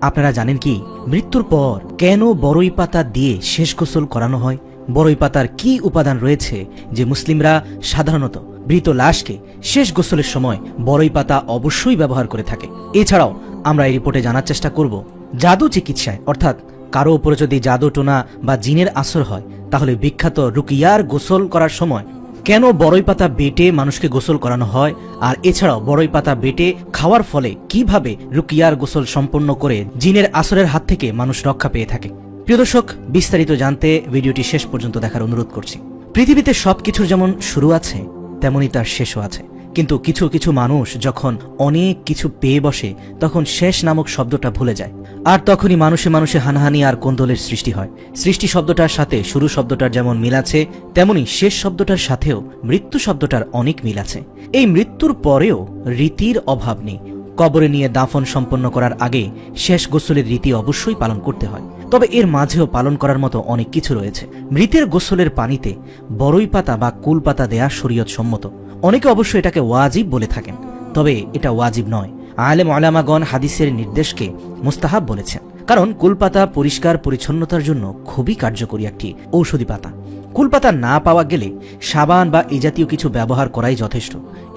আপনারা জানেন কি মৃত্যুর পর কেন বড়ই পাতা দিয়ে শেষ গোসল করানো হয়? বড়ই পাতার কি উপাদান রয়েছে যে মুসলিমরা সাধারণত মৃত লাশকে শেষ গোসলের সময় বড়ই পাতা অবশ্যই ব্যবহার করে থাকে? এছাড়াও আমরা এই রিপোর্টে জানার চেষ্টা করব জাদু চিকিৎসায়, অর্থাৎ কারো উপরে যদি জাদু টোনা বা জিনের আসর হয় তাহলে বিখ্যাত রুকিয়ার গোসল করার সময় কেন বড়ই পাতা বেটে মানুষকে গোসল করানো হয়, আর এছাড়াও বড়ই পাতা বেটে খাওয়ার ফলে কিভাবে রুকিয়ার গোসল সম্পন্ন করে জিনের আসরের হাত থেকে মানুষ রক্ষা পেয়ে থাকে। প্রিয় দর্শক, বিস্তারিত জানতে ভিডিওটি শেষ পর্যন্ত দেখার অনুরোধ করছি। পৃথিবীতে সবকিছুর যেমন শুরু আছে তেমনি তার শেষও আছে, কিন্তু কিছু কিছু মানুষ যখন অনেক কিছু পেয়ে বসে তখন শেষ নামক শব্দটা ভুলে যায়, আর তখনই মানুষে মানুষে হানাহানি আর কোন্দলের সৃষ্টি হয়। সৃষ্টি শব্দটার সাথে শুরু শব্দটার যেমন মিল আছে, তেমনি শেষ শব্দটার সাথেও মৃত্যু শব্দটার অনেক মিল আছে। এই মৃত্যুর পরেও রীতির অভাব নেই। কবরে নিয়ে দাফন সম্পন্ন করার আগে শেষ গোসলের রীতি অবশ্যই পালন করতে হয়, তবে এর মাঝেও পালন করার মতো অনেক কিছু রয়েছে। মৃতের গোসলের পানিতে বড়ই পাতা বা কুল পাতা দেয়া শরীয়ত সম্মত। অনেকে অবশ্য এটাকে ওয়াজিব বলে থাকেন, তবে এটা ওয়াজিব নয়। আলেম ওলামাগণ হাদিসের নির্দেশকে মুস্তাহাব বলেছেন, কারণ কুলপাতা পরিষ্কার পরিচ্ছন্নতার জন্য খুবই কার্যকরী একটি ঔষধি পাতা। কুলপাতা না পাওয়া গেলে সাবান বা এই জাতীয় কিছু ব্যবহার করাই যথেষ্ট।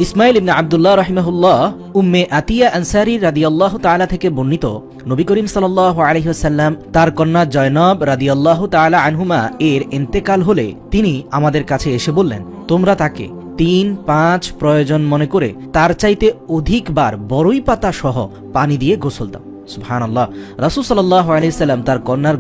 ইসমাইল ইবনে আব্দুল্লাহ রাহিমাহুল্লাহ উম্মে আতিয়া আনসারী রাদিয়াল্লাহু তাআলা থেকে বর্ণিত, নবী করিম সাল্লাল্লাহু আলাইহি ওয়াসাল্লাম তার কন্যা জয়নব রাদিয়াল্লাহু তাআলা আনহুমা এর ইন্তেকাল হলে তিনি আমাদের কাছে এসে বললেন, তোমরা তাকে 3-5 প্রয়োজন মনে করে তার চাইতে অধিকবার বড়ই পাতা সহ পানি দিয়ে গোসল দাও। সুবহানাল্লাহ। রাসূল সাল্লাল্লাহু আলাইহি ওয়াসাল্লাম তার কন্যার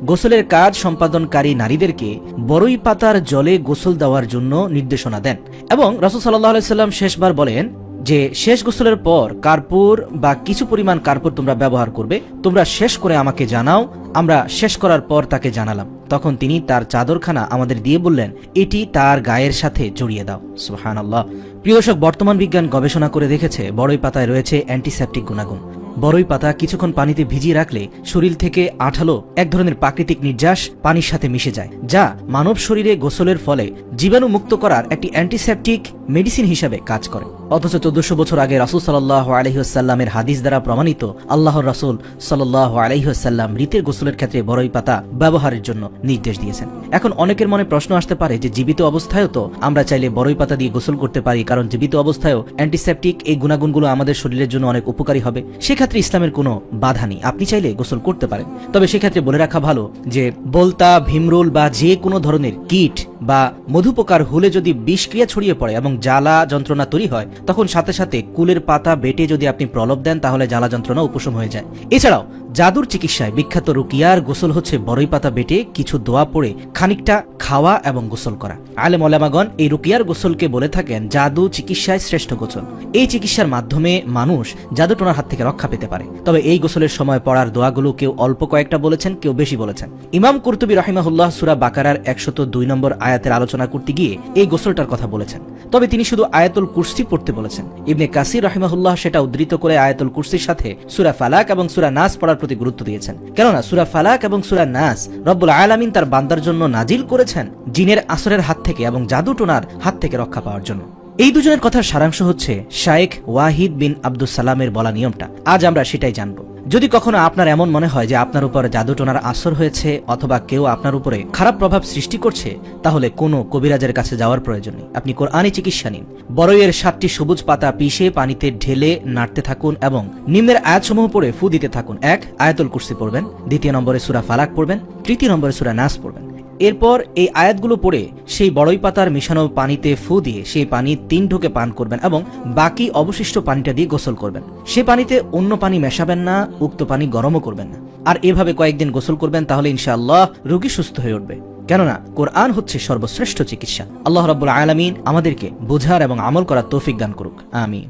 গোসলের কাজ সম্পাদনকারী নারীদেরকে বড়ই পাতার জলে গোসল দেওয়ার জন্য নির্দেশনা দেন, এবং রাসূল সাল্লাল্লাহু আলাইহি ওয়াসাল্লাম শেষবার বলেন যে শেষ গোসলের পর কার্পুর বা কিছু পরিমাণ কার্পুর তোমরা ব্যবহার করবে, তোমরা শেষ করে আমাকে জানাও। আমরা শেষ করার পর তাকে জানালাম, তখন তিনি তার চাদরখানা আমাদের দিয়ে বললেন, এটি তার গায়ের সাথে জড়িয়ে দাও। সুবহানাল্লাহ। প্রিয় দর্শক, বর্তমান বিজ্ঞান গবেষণা করে দেখেছে বড়ই পাতায় রয়েছে অ্যান্টিসেপটিক গুণাগুণ। বড়ই পাতা কিছুক্ষণ পানিতে ভিজিয়ে রাখলে শরীর থেকে আঠালো এক ধরনের প্রাকৃতিক নির্যাস পানির সাথে মিশে যায়, যা মানব শরীরে গোসলের ফলে জীবাণু মুক্ত করার একটি অ্যান্টিসেপটিক মেডিসিন হিসাবে কাজ করে। অথচ 1400 বছর আগে রাসূল সাল্লাল্লাহু আলাইহি ওয়াসাল্লামের হাদিস দ্বারা প্রমাণিত আল্লাহর রাসূল সাল্লাল্লাহু আলাইহি ওয়াসাল্লাম মৃতের গোসলের ক্ষেত্রে বড়ই পাতা ব্যবহারের জন্য নির্দেশ দিয়েছেন। এখন অনেকের মনে প্রশ্ন আসতে পারে যে জীবিত অবস্থায়ও তো আমরা চাইলে বড়ই পাতা দিয়ে গোসল করতে পারি, কারণ জীবিত অবস্থায়ও অ্যান্টিসেপটিক এই গুণাগুণগুলো আমাদের শরীরের জন্য অনেক উপকারী হবে। সেক্ষেত্রে ইসলামের কোনো বাধা নেই, আপনি চাইলে গোসল করতে পারেন। তবে সেক্ষেত্রে বলে রাখা ভালো যে বলতা, ভীমরুল বা যে কোনো ধরনের কীট বা মধুপোকার হুলে যদি বিষক্রিয়া ছড়িয়ে পড়ে এবং জ্বালা যন্ত্রণা তৈরি হয়, তখন সাথে সাথে কুলের পাতা বেটে যদি আপনি প্রলোভ দেন তাহলে জ্বালা যন্ত্রণা উপশম হয়ে যায়। এছাড়াও জাদুর চিকিৎসায় বিখ্যাত রুকিয়ার গোসল হচ্ছে বড়ই পাতা বেটে কিছু দোয়া পড়ে খানিকটা খাওয়া এবং গোসল করা। আলেম ওলামাগণ এই রুকিয়ার গোসলকে বলে থাকেন জাদু চিকিৎসায় শ্রেষ্ঠ গোসল। এই চিকিৎসার মাধ্যমে মানুষ জাদু টোনার হাত থেকে রক্ষা পেতে পারে। তবে এই গোসলের সময় পড়ার দোয়াগুলো কেউ অল্প কয়েকটা বলেছেন, কেউ বেশি বলেছেন। ইমাম কুরতুবী রাহিমাহুল্লাহ সূরা বাকারার 102 নম্বর আয়াতের আলোচনা করতে গিয়ে এই গোসলটার কথা বলেছেন, তবে তিনি শুধু আয়াতুল কুরসি পড়তে বলেছেন। ইবনে কাসির রাহিমাহুল্লাহ সেটা উদ্ধৃত করে আয়াতুল কুরসির সাথে সূরা ফালাক এবং সূরা নাস পড়ার প্রতি গুরুত্ব দিয়েছেন, কেননা সূরা ফালাক এবং সূরা নাস রব্বুল আলামিন তার বান্দার জন্য নাজিল করেছেন জিনের আসরের হাত থেকে এবং জাদু টোনার হাত থেকে রক্ষা পাওয়ার জন্য। এই দুজনের কথার সারাংশ হচ্ছে শায়েখ ওয়াহিদ বিন আব্দুস সালামের বলা নিয়মটা। আজ আমরা সেটাই জানব। যদি কখনো আপনার এমন মনে হয় যে আপনার উপর জাদু টোনার আসর হয়েছে অথবা কেউ আপনার উপরে খারাপ প্রভাব সৃষ্টি করছে, তাহলে কোনো কবিরাজের কাছে যাওয়ার প্রয়োজন নেই। আপনি কোরআনী চিকিৎসা নিন। বড়ইয়ের 7টি সবুজ পাতা পিষে পানিতে ঢেলে নাড়তে থাকুন এবং নিম্নের আয়াতসমূহ পড়ে ফু দিতে থাকুন। 1 আয়াতুল কুরসি পড়বেন, 2 নম্বরে সূরা ফালাক পড়বেন, 3 নম্বরে সূরা নাস পড়বেন। এরপর এই আয়াতগুলো পড়ে সেই বড়ই পাতার মিশানো পানিতে ফু দিয়ে সেই পানি 3 ঢোকে পান করবেন এবং বাকি অবশিষ্ট পানিটা দিয়ে গোসল করবেন। সে পানিতে অন্য পানি মেশাবেন না, উক্ত পানি গরমও করবেন না। আর এভাবে কয়েকদিন গোসল করবেন, তাহলে ইনশাআল্লাহ রোগী সুস্থ হয়ে উঠবে। কেননা কোরআন হচ্ছে সর্বশ্রেষ্ঠ চিকিৎসা। আল্লাহ রাব্বুল আলামিন আমাদেরকে বোঝার এবং আমল করার তৌফিক দান করুক। আমিন।